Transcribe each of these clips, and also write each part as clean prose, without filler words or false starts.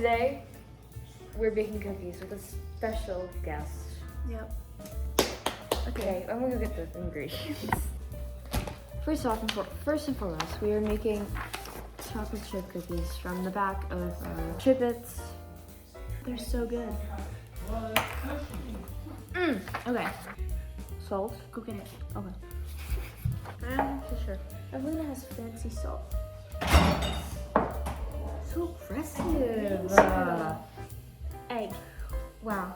today we're baking cookies with a special guest. Yep. Okay, I'm gonna go get the ingredients. First and foremost, we are making chocolate chip cookies from the back of our Chip-Its. They're so good. Okay. Salt. Go get it. Okay. For sure. Evelina has fancy salt. So aggressive. Egg. Wow.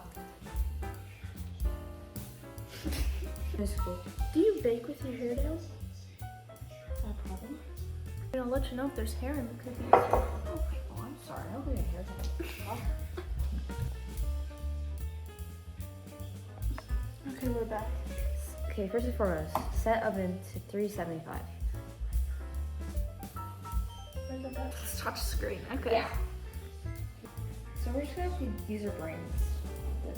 That's cool. Do you bake with your hair down? No problem. I'll let you know if there's hair in the cookies. Oh, I'm sorry. I'll do your hair today. Okay, we're back. Okay, first and foremost, set oven to 375. Where's that at? Touch screen. Okay. Yeah. So we're just gonna use our brains.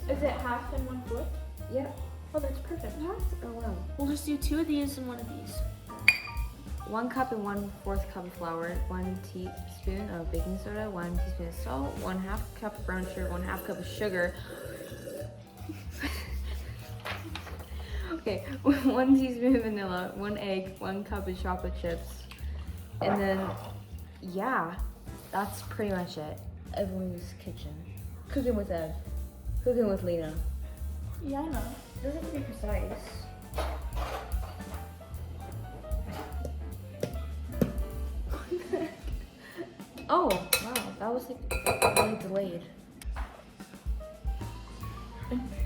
Is it half and 1/4? Yep. Oh, that's perfect. What? Oh wow. We'll just do 2 of these and 1 of these. 1 cup and 1/4 cup of flour, 1 teaspoon of baking soda, 1 teaspoon of salt, 1/2 cup of brown sugar, 1/2 cup of sugar. Okay, 1 teaspoon of vanilla, 1 egg, 1 cup of chocolate chips, and then yeah, that's pretty much it. Evelyn's kitchen, cooking with Ev, cooking with Lena. Yeah, I know. Doesn't have to be precise. Oh, wow, that was like really delayed.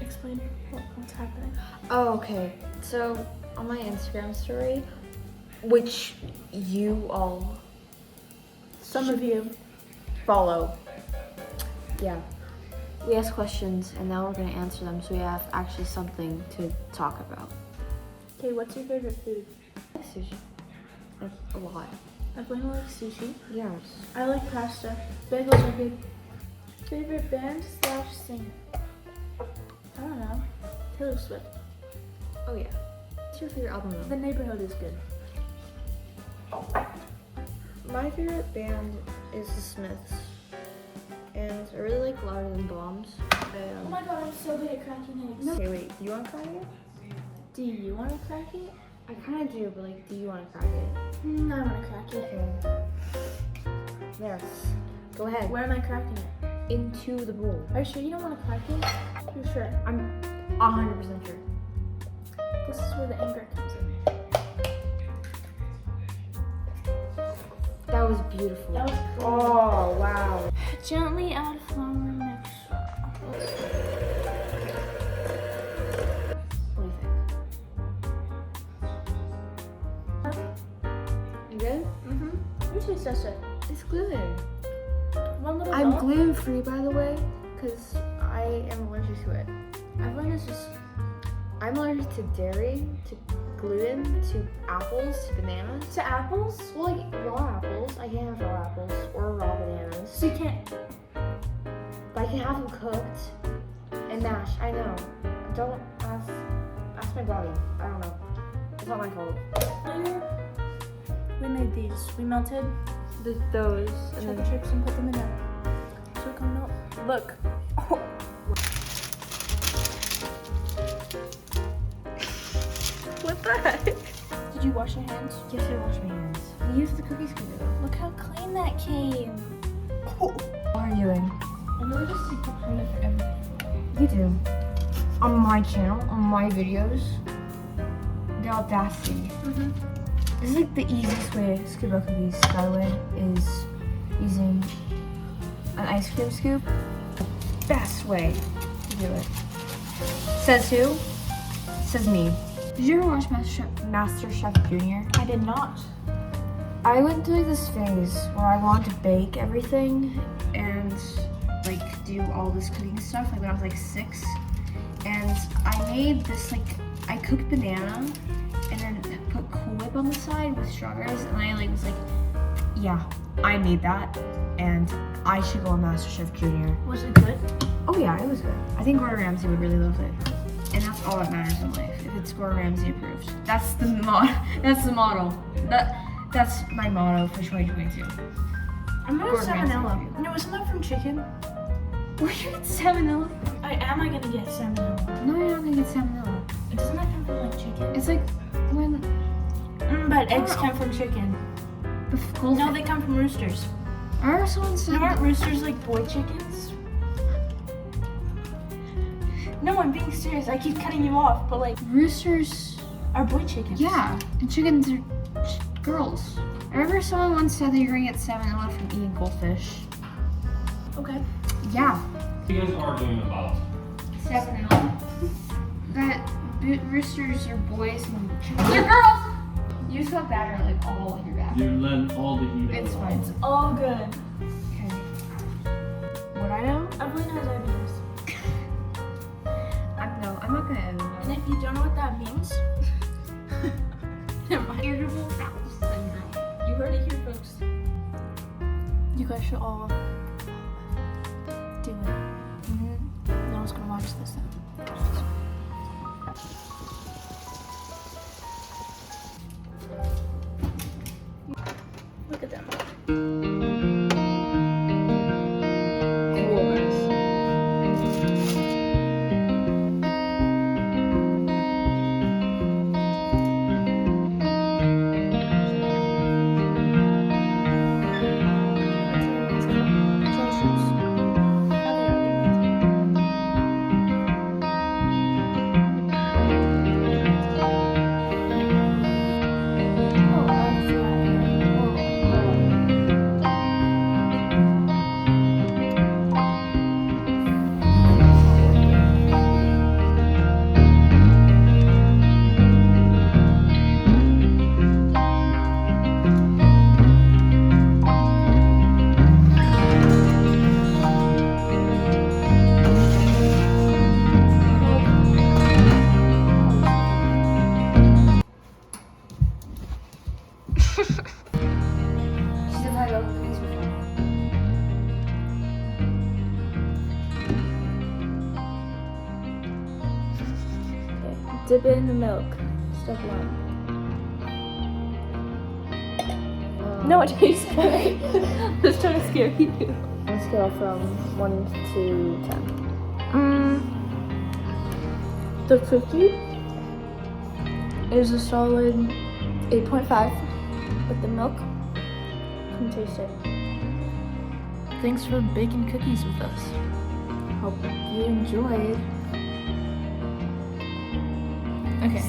Explain what's happening. Oh, okay. So on my Instagram story, which you all Some of you. follow, yeah, we asked questions and now we're gonna answer them, so we have actually something to talk about. Okay, what's your favorite food? Sushi, like a lot. Evelina likes sushi. Yes. I like pasta. Bagels are good. Favorite band / singer? I don't know. Taylor Swift. Oh yeah. What's your favorite album The though? Neighborhood is good. My favorite band is the Smiths, and I really like Louder Than Bombs. Oh my god, I'm so good at cracking eggs. Okay, wait. Do you want to crack it? Do you want to crack it? I kind of do, but like, do you want to crack it? I want to crack it. Okay. Yes. Go ahead. Where am I cracking it? Into the bowl. Are you sure you don't want to crack it? You're sure? I'm 100% sure. This is where the anger comes in. That was beautiful. That was cool. Oh, wow. Gently add flour mixture. What do you think? You good? Mm-hmm. You taste that shit. It's good. One little I'm gulp. gluten-free, by the way, because I am allergic to it. Everyone is just... I'm allergic to dairy, to gluten, to apples, to bananas. To apples? Well, like raw apples. I can't have raw apples or raw bananas. So you can't... But I can have them cooked and mashed. I know. Don't ask my body. I don't know. It's not my fault. Earlier, we made these. We melted Those and chocolate then chips and put them in there. So it can melt. Look. What the heck? Did you wash your hands? yes, I wash my hands. We used the cookie scooper. Look how clean that came. What are you doing? I'm really just super credit for everything. You do. On my channel, on my videos, the audacity. This is like the easiest way to scoop out cookies, by the way, is using an ice cream scoop. The best way to do it. Says who? Says me. Did you ever watch MasterChef Junior? I did not. I went through this phase where I wanted to bake everything and like do all this cooking stuff, like when I was like 6. And I made this, like, I cooked banana and then put Cool Whip on the side with strawberries, and I like was like, yeah, I made that and I should go on MasterChef Junior. Was it good? Oh yeah, it was good. I think Gordon Ramsay would really love it. And that's all that matters in life. If it's Gordon Ramsay approved. That's the model. That's the model. That's my motto for 2022. I'm gonna Gordon Ramsay salmonella. review. No, isn't that from chicken? Where you get salmonella? Am I gonna get salmonella? No, you're not gonna get salmonella. Doesn't that come from like chicken? It's like when But eggs come from chicken. No, they come from roosters. I remember someone said Aren't roosters like boy chickens? No, I'm being serious. I keep cutting you off, but like roosters. are boy chickens. Yeah, and chickens are girls. I remember someone once said that you're gonna get salmonella from eating goldfish. Okay. Yeah. What are you guys arguing about? Salmonella. That roosters are boys and chickens are girls. You just got batter like all in your back. You're letting all the heat It's out. fine. It's all good. Okay. What I know? Everyone knows IBS. I'm not gonna edit And if you don't know what that means, never mind. Irritable bowel syndrome. You heard it here, folks. You guys should all do it. No one's gonna watch this then. Look at them. Cool, guys. She's never had open cookies before. Dip it in the milk. Step one. No, it tastes good. I was trying to scare you. On a scale from 1 to 10. The cookie is a solid 8.5, but the milk can taste it. Thanks for baking cookies with us. Hope you enjoyed. Okay.